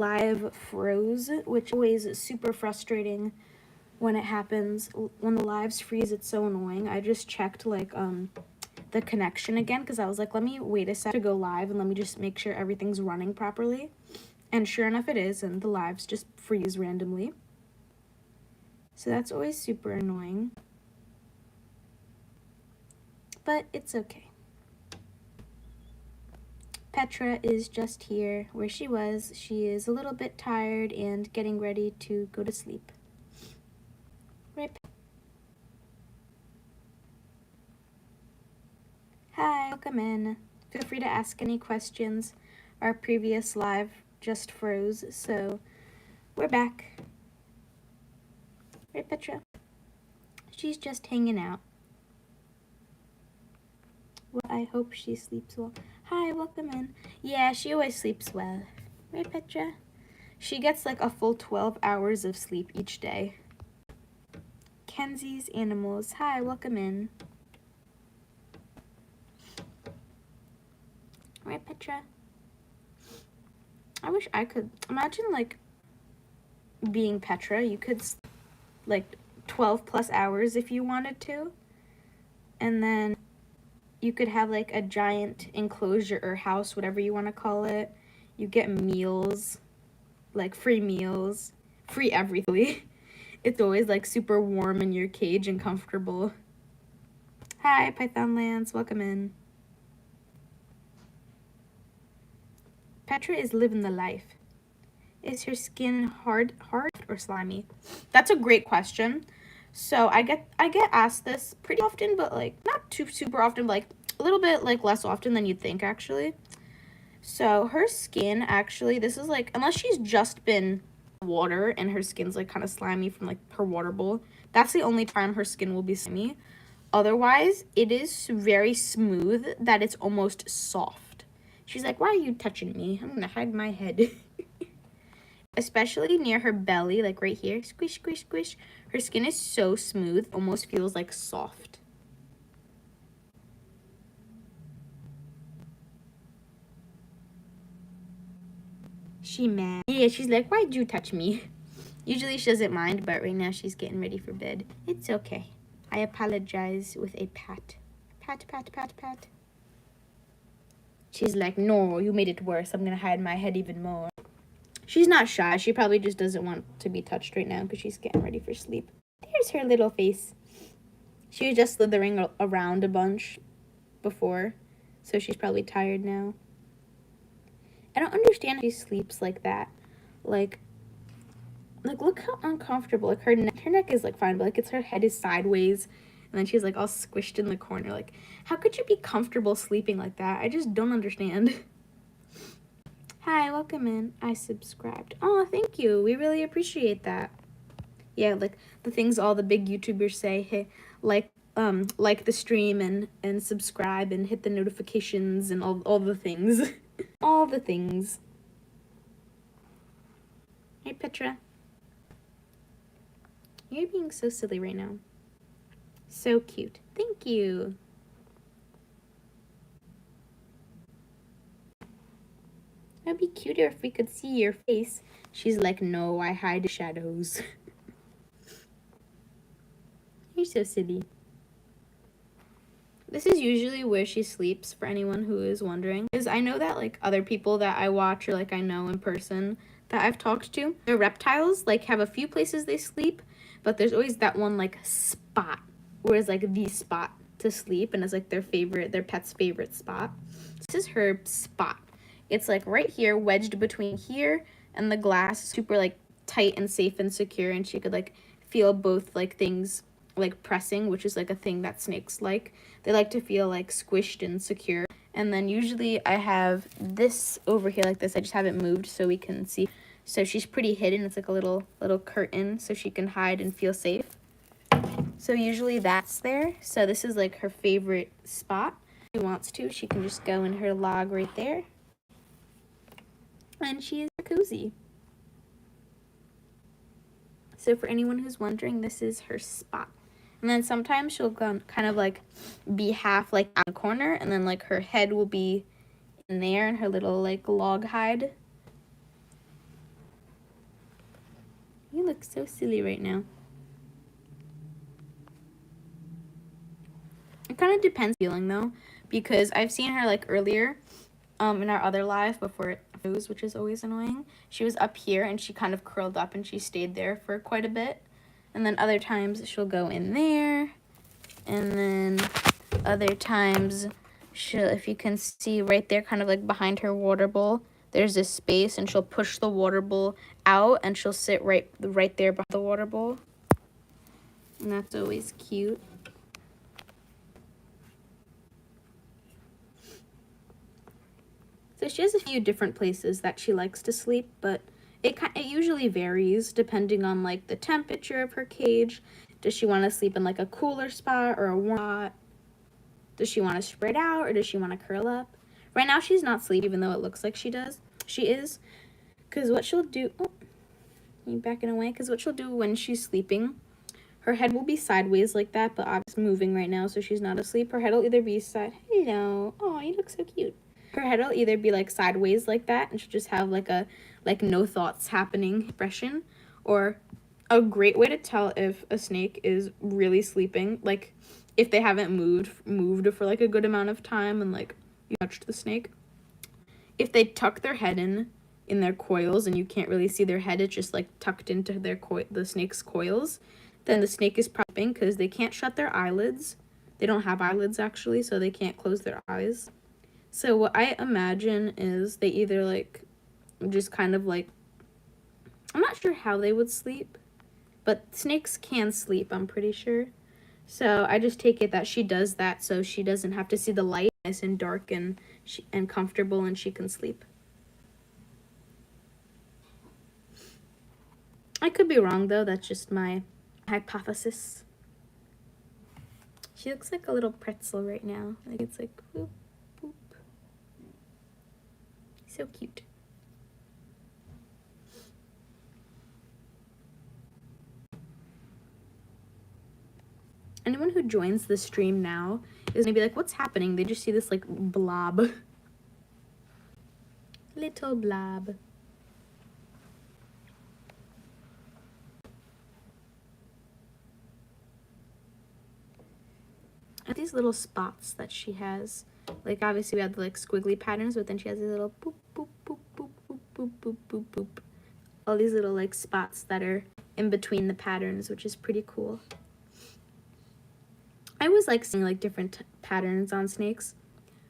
live froze, which always is super frustrating when it happens. When the lives freeze, it's so annoying. I just checked like the connection again because I was like, let me wait a sec to go live and let me just make sure everything's running properly. And sure enough it is, and the lives just freeze randomly. So that's always super annoying. But it's okay. Petra is just here where she was. She is a little bit tired and getting ready to go to sleep. Rip. Hi, welcome in. Feel free to ask any questions. Our previous live just froze, so we're back. Right, Petra? She's just hanging out. Well, I hope she sleeps well. Hi, welcome in. Yeah, she always sleeps well. Right, Petra? She gets like a full 12 hours of sleep each day. Kenzie's Animals. Hi, welcome in. Right, Petra? I wish I could. Imagine like being Petra. You could like 12 plus hours if you wanted to. And then you could have like a giant enclosure or house, whatever you want to call it. You get meals, like free meals, free everything. It's always like super warm in your cage and comfortable. Hi, Python Lands, welcome in. Petra is living the life. Is her skin hard or slimy? That's a great question. So I get asked this pretty often, but like not too super often, but like a little bit like less often than you'd think actually. So her skin actually, this is like, unless she's just been water and her skin's like kind of slimy from like her water bowl, that's the only time her skin will be slimy. Otherwise, it is very smooth that it's almost soft. She's like, why are you touching me? I'm gonna hide my head. Especially near her belly, like right here, squish, squish, squish. Her skin is so smooth, almost feels like soft. She mad. Yeah, she's like, why'd you touch me? Usually she doesn't mind, but right now she's getting ready for bed. It's okay. I apologize with a pat. Pat, pat, pat, pat. She's like, no, you made it worse. I'm gonna hide my head even more. She's not shy. She probably just doesn't want to be touched right now because she's getting ready for sleep. There's her little face. She was just slithering around a bunch before, so she's probably tired now. I don't understand how she sleeps like that. Like look how uncomfortable. Like her neck is like fine, but like it's her head is sideways, and then she's like all squished in the corner. Like, how could you be comfortable sleeping like that? I just don't understand. Hi, welcome in. I subscribed. Oh, thank you. We really appreciate that. Yeah, like the things all the big YouTubers say, hey, like the stream and subscribe and hit the notifications and all the things. All the things. Hey, Petra. You're being so silly right now. So cute. Thank you. It'd be cuter if we could see your face. She's like, no, I hide the shadows. You're so silly. This is usually where she sleeps, for anyone who is wondering. Because I know that like other people that I watch or like I know in person that I've talked to, their reptiles like have a few places they sleep, but there's always that one like spot where it's like the spot to sleep and it's like their pet's favorite spot. This is her spot. It's like right here, wedged between here and the glass, super like tight and safe and secure, and she could like feel both like things like pressing, which is like a thing that snakes like. They like to feel like squished and secure. And then usually I have this over here like this. I just haven't moved so we can see. So she's pretty hidden. It's like a little curtain so she can hide and feel safe. So usually that's there. So this is like her favorite spot. If she wants to, she can just go in her log right there. And she is cozy. So for anyone who's wondering, this is her spot. And then sometimes she'll kind of like be half like on the corner, and then like her head will be in there and her little like log hide. looks so silly right now. It kind of depends feeling though, because I've seen her like earlier in our other live before it froze, which is always annoying. She was up here and she kind of curled up and she stayed there for quite a bit. And then other times she'll go in there. And then other times she'll, if you can see right there, kind of like behind her water bowl, there's this space and she'll push the water bowl out and she'll sit right there behind the water bowl. And that's always cute. So she has a few different places that she likes to sleep, but it usually varies depending on like the temperature of her cage. Does she want to sleep in like a cooler spot or a warm spot? Does she want to spread out or does she want to curl up? Right now she's not sleeping, even though it looks like she is. Because what she'll do, oh, you backing away? Because what she'll do when she's sleeping, her head will be sideways like that, but obviously moving right now, so she's not asleep. Her head will either be hello, oh, you look so cute. Her head will either be like sideways like that, and she'll just have like a no thoughts happening expression. Or a great way to tell if a snake is really sleeping, like if they haven't moved for like a good amount of time and like you touched the snake. If they tuck their head in their coils and you can't really see their head, it's just like tucked into the snake's coils, then the snake is probably because they can't shut their eyelids. They don't have eyelids actually, so they can't close their eyes. So what I imagine is they either like just kind of like, I'm not sure how they would sleep, but snakes can sleep, I'm pretty sure. So I just take it that she does that so she doesn't have to see the light, nice and dark and comfortable, and she can sleep. I could be wrong though, that's just my hypothesis. She looks like a little pretzel right now. Like it's like boop, boop. So cute. Anyone who joins the stream now is gonna be like, what's happening? They just see this like blob. Little blob. And these little spots that she has. Like obviously we have the like squiggly patterns, but then she has these little boop, boop, boop, boop, boop, boop, boop, boop, boop. All these little like spots that are in between the patterns, which is pretty cool. I always like seeing like different patterns on snakes.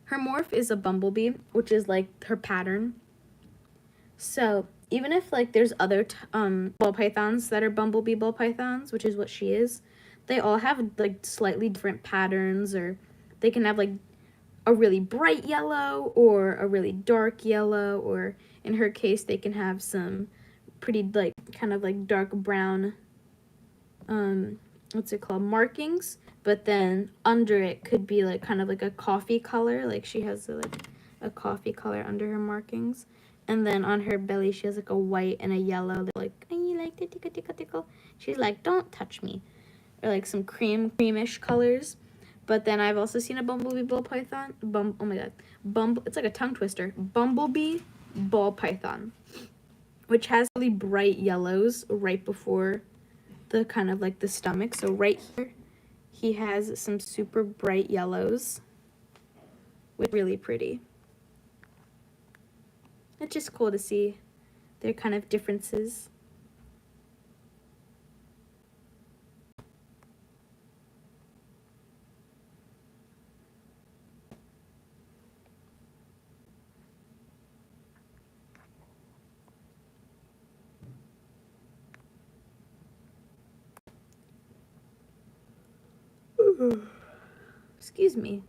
Her morph is a bumblebee, which is like her pattern. So even if like there's other ball pythons that are bumblebee ball pythons, which is what she is, they all have like slightly different patterns, or they can have like a really bright yellow or a really dark yellow, or in her case they can have some pretty like kind of like dark brown what's it called, markings, but then under it could be like kind of like a coffee color, like she has like a coffee color under her markings, and then on her belly she has like a white and a yellow, like, and you like to tickle tickle tickle, she's like, don't touch me, or like some creamish colors. But then I've also seen a bumblebee ball python, oh my god, it's like a tongue twister, bumblebee ball python, which has really bright yellows right before the kind of like the stomach. So right here, he has some super bright yellows, which really pretty. It's just cool to see their kind of differences. Excuse me.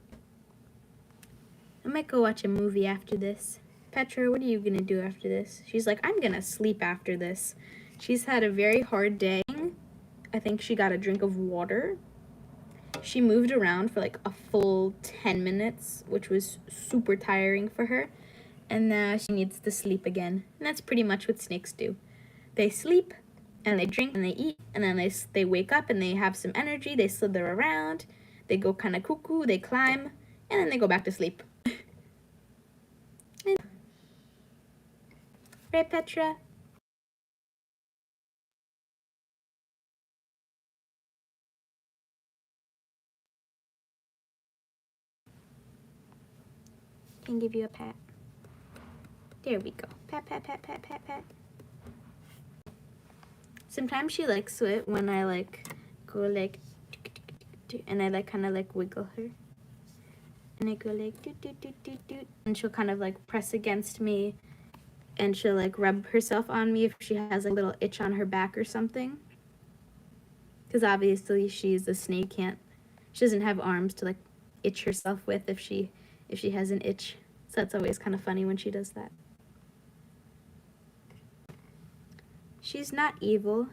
I might go watch a movie after this. Petra, what are you gonna do after this? She's like, I'm gonna sleep after this. She's had a very hard day. I think she got a drink of water. She moved around for like a full 10 minutes, which was super tiring for her. And now she needs to sleep again. And that's pretty much what snakes do. They sleep, and they drink, and they eat, and then they wake up, and they have some energy, they slither around, they go kind of cuckoo, they climb, and then they go back to sleep. Right, Petra? can give you a pat. There we go. Pat, pat, pat, pat, pat, pat. Sometimes she likes it when I like go like, and I like kind of like wiggle her. And I go like, doot, doot, doot, doot, doot. And she'll kind of like press against me. And she'll like rub herself on me if she has like a little itch on her back or something. Because obviously she's a snake, she doesn't have arms to like itch herself with if she has an itch. So that's always kind of funny when she does that. She's not evil.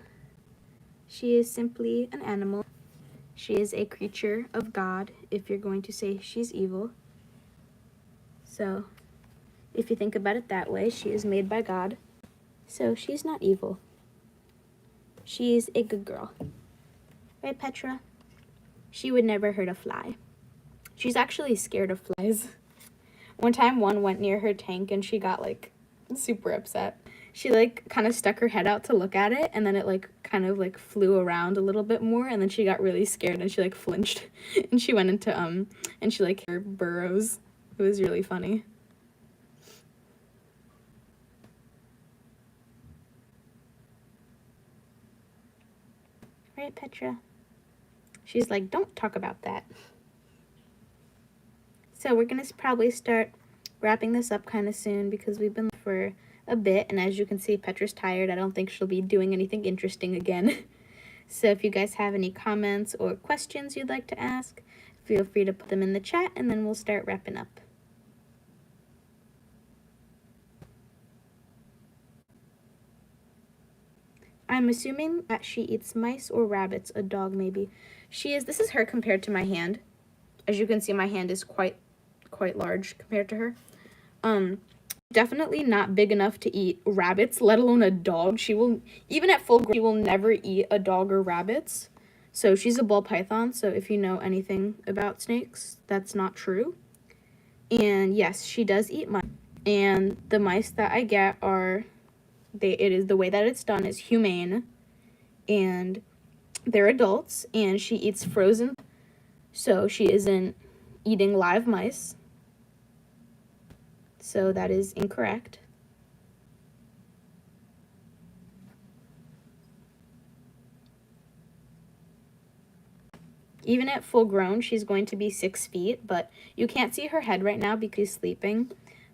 She is simply an animal. She is a creature of God, if you're going to say she's evil. So, if you think about it that way, she is made by God. So, she's not evil. She's a good girl. Right, Petra? She would never hurt a fly. She's actually scared of flies. One time, one went near her tank and she got, like, super upset. She, like, kind of stuck her head out to look at it, and then it, like, kind of, like, flew around a little bit more, and then she got really scared, and she, like, flinched, and she went into, and she, like, her burrows. It was really funny. Right, Petra? She's like, don't talk about that. So we're going to probably start wrapping this up kind of soon because we've been for a bit. And as you can see, Petra's tired. I don't think she'll be doing anything interesting again. So if you guys have any comments or questions you'd like to ask, feel free to put them in the chat and then we'll start wrapping up. I'm assuming that she eats mice or rabbits, a dog maybe. This is her compared to my hand. As you can see, my hand is quite large compared to her. Definitely not big enough to eat rabbits, let alone a dog. She will, even at full grown, she will never eat a dog or rabbits. So she's a ball python, so if you know anything about snakes, that's not true. And yes, she does eat mice. And the mice that I get are, the way that it's done is humane. And they're adults, and she eats frozen, so she isn't eating live mice. So that is incorrect. Even at full grown, she's going to be 6 feet, but you can't see her head right now because she's sleeping,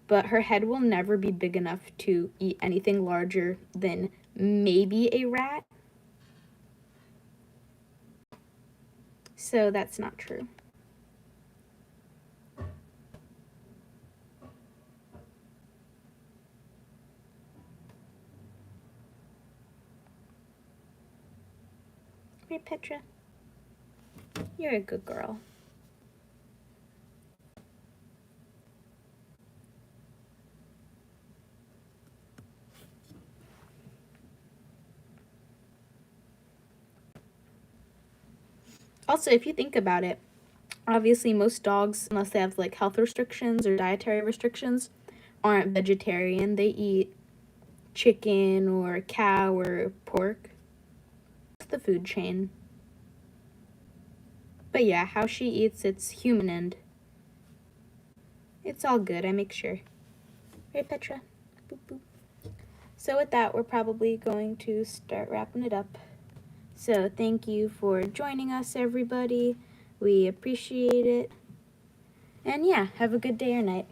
but her head will never be big enough to eat anything larger than maybe a rat. So that's not true. Right, Petra? You're a good girl. Also, if you think about it, obviously most dogs, unless they have like health restrictions or dietary restrictions, aren't vegetarian. They eat chicken or cow or pork. It's the food chain. But yeah, how she eats, it's human and it's all good, I make sure. Right, Petra? Boop, boop. So with that, we're probably going to start wrapping it up. So thank you for joining us, everybody. We appreciate it. And yeah, have a good day or night.